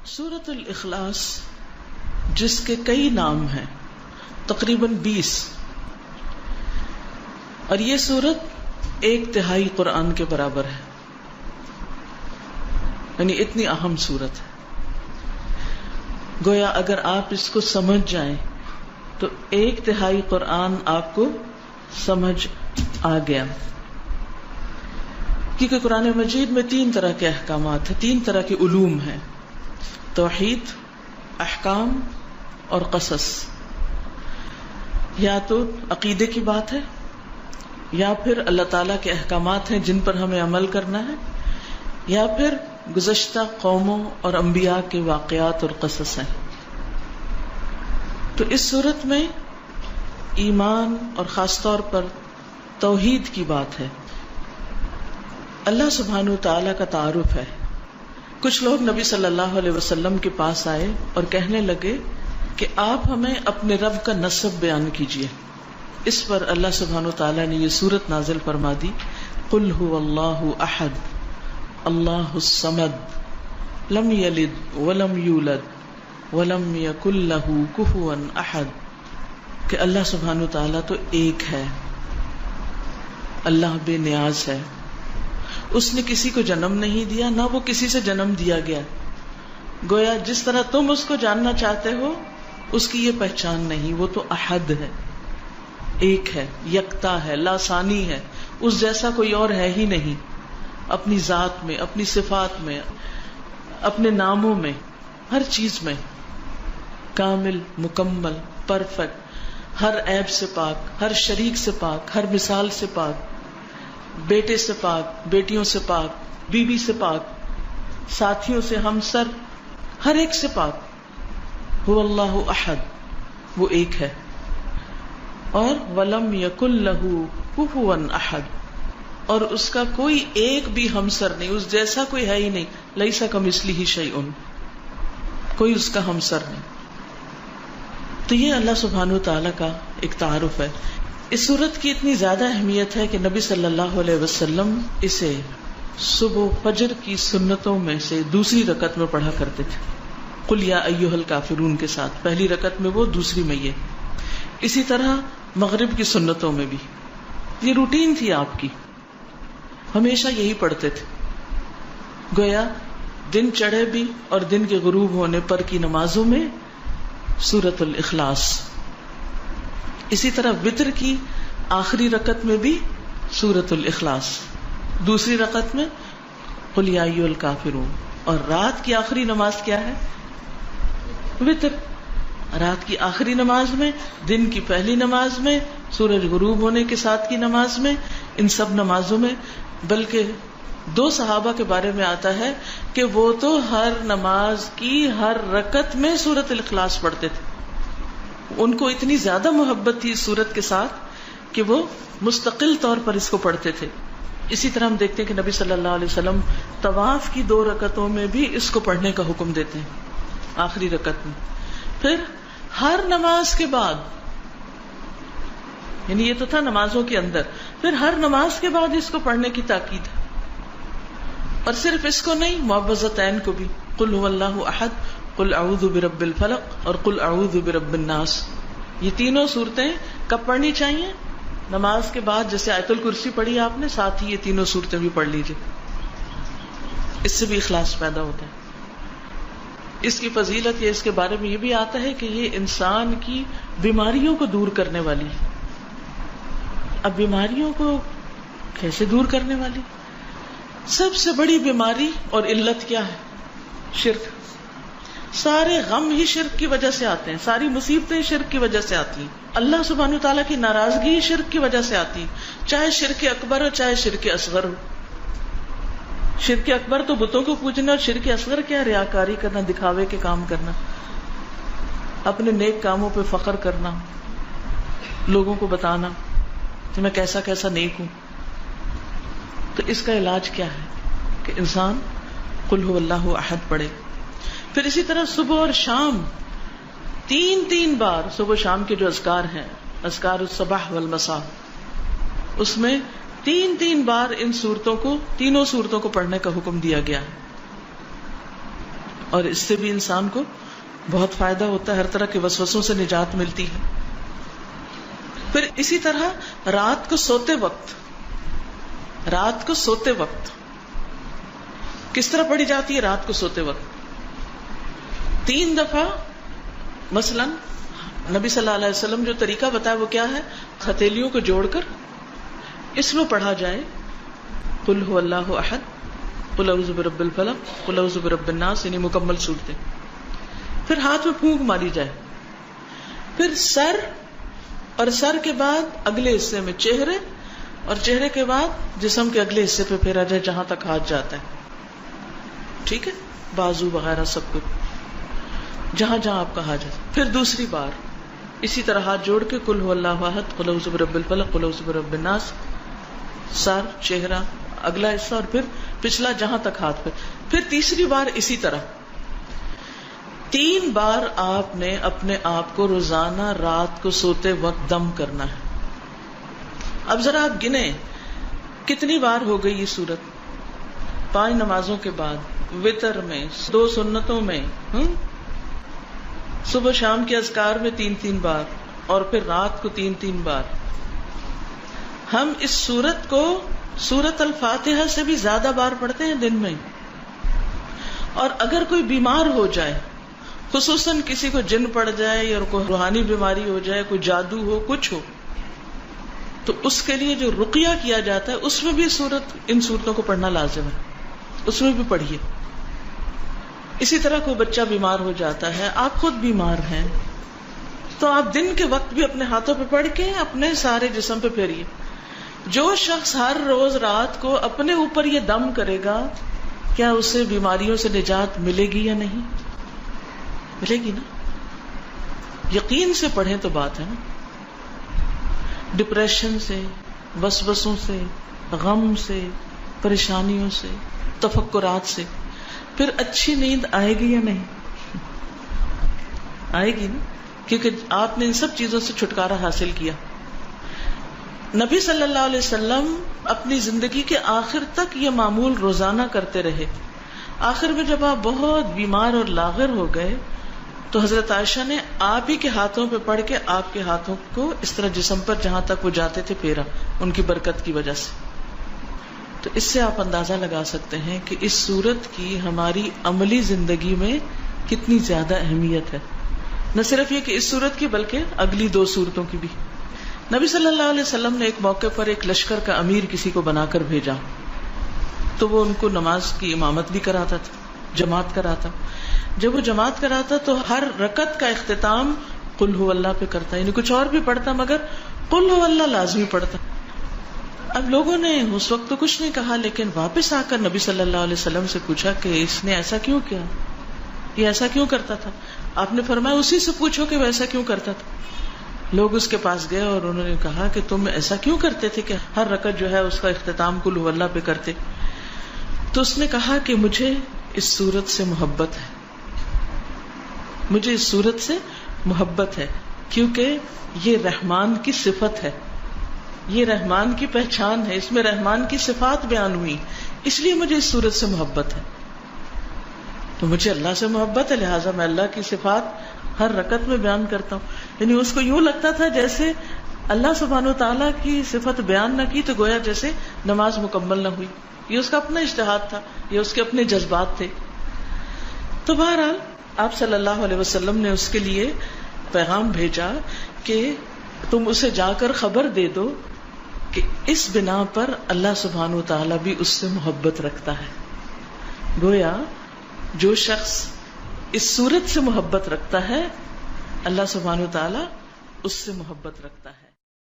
سورۃ الاخلاص جس کے کئی نام ہیں، تقریباً 20، اور یہ سورت 1/3 قرآن کے برابر ہے، یعنی اتنی اہم سورت ہے۔ گویا اگر آپ اس کو سمجھ جائیں تو 1/3 قرآن آپ کو سمجھ آ گیا، کیونکہ قرآن مجید میں 3 طرح کے احکامات ہیں، 3 طرح کے علوم ہیں: توحید، احکام اور قصص۔ یا تو عقیدے کی بات ہے، یا پھر اللہ تعالیٰ کے احکامات ہیں جن پر ہمیں عمل کرنا ہے، یا پھر گزشتہ قوموں اور انبیاء کے واقعات اور قصص ہیں۔ تو اس صورت میں ایمان اور خاص طور پر توحید کی بات ہے، اللہ سبحانہ و تعالیٰ کا تعارف ہے۔ کچھ لوگ نبی صلی اللہ علیہ وسلم کے پاس آئے اور کہنے لگے کہ آپ ہمیں اپنے رب کا نسب بیان کیجیے۔ اس پر اللہ سبحانہ و تعالیٰ نے یہ سورت نازل فرما دی: قل هو اللہ احد اللہ الصمد لم یلد ولم یولد ولم یکن لہ کفوا احد، کہ اللہ سبحانہ و تعالیٰ تو ایک ہے، اللہ بے نیاز ہے، اس نے کسی کو جنم نہیں دیا، نہ وہ کسی سے جنم دیا گیا۔ گویا جس طرح تم اس کو جاننا چاہتے ہو، اس کی یہ پہچان نہیں، وہ تو احد ہے، ایک ہے، یکتا ہے، لاسانی ہے، اس جیسا کوئی اور ہے ہی نہیں، اپنی ذات میں، اپنی صفات میں، اپنے ناموں میں، ہر چیز میں کامل، مکمل، پرفیکٹ، ہر عیب سے پاک، ہر شریک سے پاک، ہر مثال سے پاک، بیٹے سے پاک، بیٹیوں سے پاک، بیوی سے پاک، ساتھیوں سے، ہمسر، ہر ایک سے پاک۔ هو اللہ احد، وہ ایک ہے، اور ولم یکن لہ کفوا احد، اور اس کا کوئی ایک بھی ہمسر نہیں، اس جیسا کوئی ہے ہی نہیں، لیس کمثلہ شیء، کوئی اس کا ہمسر نہیں۔ تو یہ اللہ سبحانہ و تعالیٰ کا ایک تعارف ہے۔ اس سورت کی اتنی زیادہ اہمیت ہے کہ نبی صلی اللہ علیہ وسلم اسے صبح فجر کی سنتوں میں سے دوسری رکعت میں پڑھا کرتے تھے، قل یا ایھا الکافرون کے ساتھ، پہلی رکعت میں وہ، دوسری میں یہ۔ اسی طرح مغرب کی سنتوں میں بھی یہ روٹین تھی آپ کی، ہمیشہ یہی پڑھتے تھے۔ گویا دن چڑھے بھی اور دن کے غروب ہونے پر کی نمازوں میں سورۃ الاخلاص، اسی طرح وتر کی آخری رکعت میں بھی سورۃ الاخلاص، دوسری رکعت میں قل یا ایھا الکافرون، اور رات کی آخری نماز کیا ہے؟ وتر۔ رات کی آخری نماز میں، دن کی پہلی نماز میں، سورج غروب ہونے کے ساتھ کی نماز میں، ان سب نمازوں میں۔ بلکہ 2 صحابہ کے بارے میں آتا ہے کہ وہ تو ہر نماز کی ہر رکعت میں سورۃ الاخلاص پڑھتے تھے، ان کو اتنی زیادہ محبت تھی اس سورت کے ساتھ کہ وہ مستقل طور پر اس کو پڑھتے تھے۔ اسی طرح ہم دیکھتے ہیں کہ نبی صلی اللہ علیہ وسلم طواف کی 2 رکعتوں میں بھی اس کو پڑھنے کا حکم دیتے ہیں، آخری رکعت میں۔ پھر ہر نماز کے بعد، یعنی یہ تو تھا نمازوں کے اندر، پھر ہر نماز کے بعد اس کو پڑھنے کی تاکید ہے۔ اور صرف اس کو نہیں، معوذتین کو بھی، قل هو اللہ احد، قل اعوذ برب الفلق اور قل اعوذ برب الناس۔ یہ تینوں صورتیں کب پڑھنی چاہیے؟ نماز کے بعد، جیسے آیت الکرسی پڑھی آپ نے، ساتھ ہی یہ تینوں صورتیں بھی پڑھ لیجیے، اس سے بھی اخلاص پیدا ہوتا ہے۔ اس کی فضیلت یہ، اس کے بارے میں یہ بھی آتا ہے کہ یہ انسان کی بیماریوں کو دور کرنے والی ہے۔ اب بیماریوں کو کیسے دور کرنے والی؟ سب سے بڑی بیماری اور علت کیا ہے؟ شرک۔ سارے غم ہی شرک کی وجہ سے آتے ہیں، ساری مصیبتیں شرک کی وجہ سے آتی ہیں، اللہ سبحانہ تعالیٰ کی ناراضگی شرک کی وجہ سے آتی، چاہے شرک اکبر ہو چاہے شرک اصغر ہو۔ شرک اکبر تو بتوں کو پوجنا، اور شرک اصغر کیا؟ ریاکاری کرنا، دکھاوے کے کام کرنا، اپنے نیک کاموں پہ فخر کرنا، لوگوں کو بتانا کہ میں کیسا کیسا نیک ہوں۔ تو اس کا علاج کیا ہے کہ انسان قل هو اللہ احد پڑھے۔ پھر اسی طرح صبح اور شام 3 بار، صبح شام کے جو اذکار ہیں، اذکار الصباح والمساء، اس میں 3 بار ان صورتوں کو، تینوں صورتوں کو پڑھنے کا حکم دیا گیا ہے۔ اور اس سے بھی انسان کو بہت فائدہ ہوتا ہے، ہر طرح کے وسوسوں سے نجات ملتی ہے. پھر اسی طرح رات کو سوتے وقت کس طرح پڑھی جاتی ہے؟ رات کو سوتے وقت 3 دفعہ. مثلا نبی صلی اللہ علیہ وسلم جو طریقہ بتایا وہ کیا ہے؟ ہتھیلیوں کو جوڑ کر اس میں پڑھا جائے قل هو اللہ احد، قل اعوذ برب الفلق، قل اعوذ برب الناس، یعنی مکمل صورتیں. پھر ہاتھ میں پھونک ماری جائے، پھر سر، اور سر کے بعد اگلے حصے میں چہرے، اور چہرے کے بعد جسم کے اگلے حصے پہ پھیرا جائے جہاں تک ہاتھ جاتا ہے. ٹھیک ہے، بازو وغیرہ سب کچھ جہاں جہاں آپ کا ہاتھ جاتا ہے. پھر دوسری بار اسی طرح ہاتھ جوڑ کے قل هو اللہ احد، قل اعوذ برب الفلق، قل اعوذ برب الناس، سر، چہرہ، اگلا حصہ، اور پھر پچھلا جہاں تک ہاتھ پہ. پھر تیسری بار اسی طرح 3 بار آپ نے اپنے آپ کو روزانہ رات کو سوتے وقت دم کرنا ہے. اب ذرا آپ گنیں کتنی بار ہو گئی یہ صورت؟ 5 نمازوں کے بعد، وتر میں، 2 سنتوں میں، صبح شام کے اذکار میں 3 بار، اور پھر رات کو 3 بار. ہم اس سورت کو سورت الفاتحہ سے بھی زیادہ بار پڑھتے ہیں دن میں. اور اگر کوئی بیمار ہو جائے، خصوصاً کسی کو جن پڑ جائے یا کوئی روحانی بیماری ہو جائے، کوئی جادو ہو، کچھ ہو، تو اس کے لیے جو رقیہ کیا جاتا ہے اس میں بھی ان صورتوں کو پڑھنا لازم ہے، اس میں بھی پڑھیے. اسی طرح کوئی بچہ بیمار ہو جاتا ہے، آپ خود بیمار ہیں، تو آپ دن کے وقت بھی اپنے ہاتھوں پہ پڑھ کے اپنے سارے جسم پہ پھیریے. جو شخص ہر روز رات کو اپنے اوپر یہ دم کرے گا، کیا اسے بیماریوں سے نجات ملے گی یا نہیں؟ ملے گی نا. یقین سے پڑھیں تو بات ہے نا. ڈپریشن سے، وسوسوں سے، غم سے، پریشانیوں سے، تفکرات سے پھر اچھی نیند آئے گی یا نہیں؟ آئے گی نا، کیونکہ آپ نے ان سب چیزوں سے چھٹکارا حاصل کیا. نبی صلی اللہ علیہ وسلم اپنی زندگی کے آخر تک یہ معمول روزانہ کرتے رہے. آخر میں جب آپ بہت بیمار اور لاغر ہو گئے تو حضرت عائشہ نے آپ ہی کے ہاتھوں پہ پڑھ کے آپ کے ہاتھوں کو اس طرح جسم پر جہاں تک وہ جاتے تھے پھیرا، ان کی برکت کی وجہ سے. تو اس سے آپ اندازہ لگا سکتے ہیں کہ اس سورت کی ہماری عملی زندگی میں کتنی زیادہ اہمیت ہے. نہ صرف یہ کہ اس سورت کی بلکہ اگلی 2 سورتوں کی بھی. نبی صلی اللہ علیہ وسلم نے ایک موقع پر ایک لشکر کا امیر کسی کو بنا کر بھیجا، تو وہ ان کو نماز کی امامت بھی کراتا تھا، جماعت کراتا. جب وہ جماعت کراتا تو ہر رکعت کا اختتام قل هو اللہ پہ کرتا، یعنی کچھ اور بھی پڑھتا مگر قل هو اللہ لازمی پڑھتا. اب لوگوں نے اس وقت تو کچھ نہیں کہا، لیکن واپس آ کر نبی صلی اللہ علیہ وسلم سے پوچھا کہ اس نے ایسا کیوں کیا، یہ ایسا کیوں کرتا تھا؟ آپ نے فرمایا اسی سے پوچھو کہ وہ ایسا کیوں کرتا تھا. لوگ اس کے پاس گئے اور انہوں نے کہا کہ تم ایسا کیوں کرتے تھے کہ ہر رکعت جو ہے اس کا اختتام قل هو اللہ پہ کرتے؟ تو اس نے کہا کہ مجھے اس سورت سے محبت ہے، مجھے اس سورت سے محبت ہے، کیونکہ یہ رحمان کی صفت ہے، یہ رحمان کی پہچان ہے، اس میں رحمان کی صفات بیان ہوئی، اس لیے مجھے اس سورت سے محبت ہے. تو مجھے اللہ سے محبت ہے، لہٰذا میں اللہ کی صفات ہر رکعت میں بیان کرتا ہوں. یعنی اس کو یوں لگتا تھا جیسے اللہ سبحانہ وتعالیٰ کی صفت بیان نہ کی تو گویا جیسے نماز مکمل نہ ہوئی. یہ اس کا اپنا اجتہاد تھا، یہ اس کے اپنے جذبات تھے. تو بہرحال آپ صلی اللہ علیہ وسلم نے اس کے لیے پیغام بھیجا کہ تم اسے جا کر خبر دے دو کہ اس بنا پر اللہ سبحانہ وتعالیٰ بھی اس سے محبت رکھتا ہے. گویا جو شخص اس صورت سے محبت رکھتا ہے اللہ سبحانہ وتعالیٰ اس سے محبت رکھتا ہے.